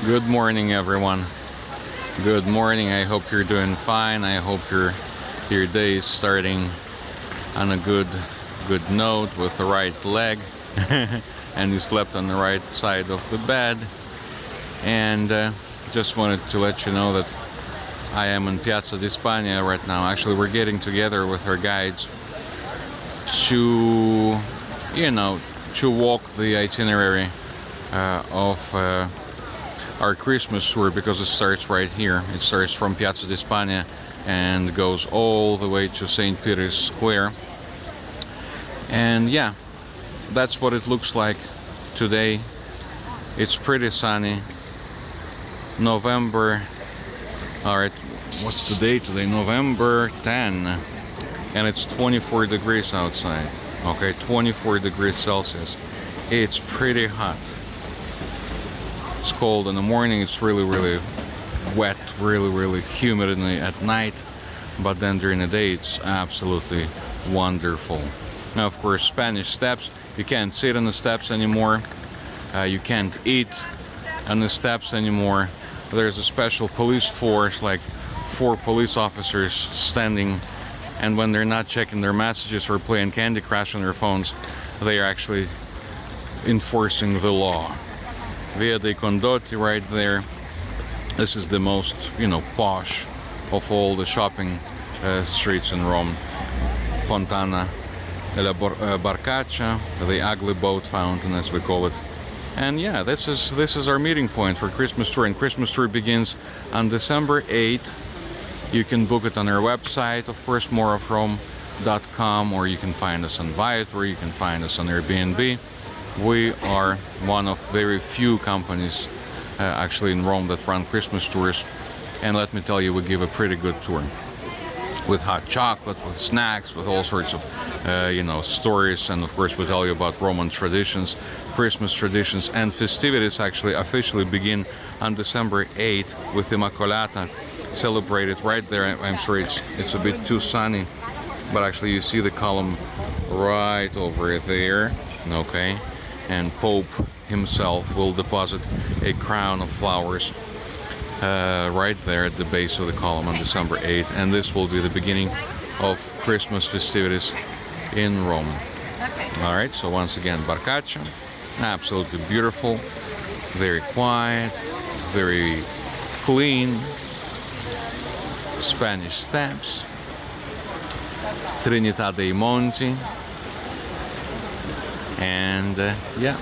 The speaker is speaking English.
Good morning, everyone. Good morning. I hope you're doing fine. I hope your day is starting on a good note with the right leg, and you slept on the right side of the bed. And just wanted to let you know that I am in Piazza di Spagna right now. Actually, we're getting together with our guides to, to walk the itinerary of our Christmas tour, because it starts right here. It starts from Piazza di Spagna and goes all the way to St. Peter's Square. And yeah, that's what it looks like today. It's pretty sunny. November, alright, what's the date today? November 10. And it's 24 degrees outside. Okay, 24 degrees Celsius. It's pretty hot. It's cold in the morning. It's really wet, really humid at night, but then during the day it's absolutely wonderful. Now, of course, Spanish steps. You can't sit on the steps anymore. You can't eat on the steps anymore. There's a special police force, like 4 police officers standing, and when they're not checking their messages or playing Candy Crush on their phones, they are actually enforcing the law. Via dei Condotti right there. This is the most, posh of all the shopping streets in Rome. Fontana della Barcaccia, the ugly boat fountain, as we call it. And yeah, this is our meeting point for Christmas tour. And Christmas tour begins on December 8th. You can book it on our website, of course, moreofrome.com, or you can find us on Viator, you can find us on Airbnb. We are one of very few companies actually in Rome that run Christmas tours, and let me tell you, we give a pretty good tour with hot chocolate, with snacks, with all sorts of stories, and of course we tell you about Roman traditions, Christmas traditions, and festivities actually officially begin on December 8th with Immacolata, celebrated right there. I'm sorry, it's a bit too sunny, but actually you see the column right over there, okay? And Pope himself will deposit a crown of flowers right there at the base of the column on December 8th, and this will be the beginning of Christmas festivities in Rome. Okay. All right, so once again, Barcaccia, absolutely beautiful, very quiet, very clean. Spanish steps, Trinità dei Monti, and yeah,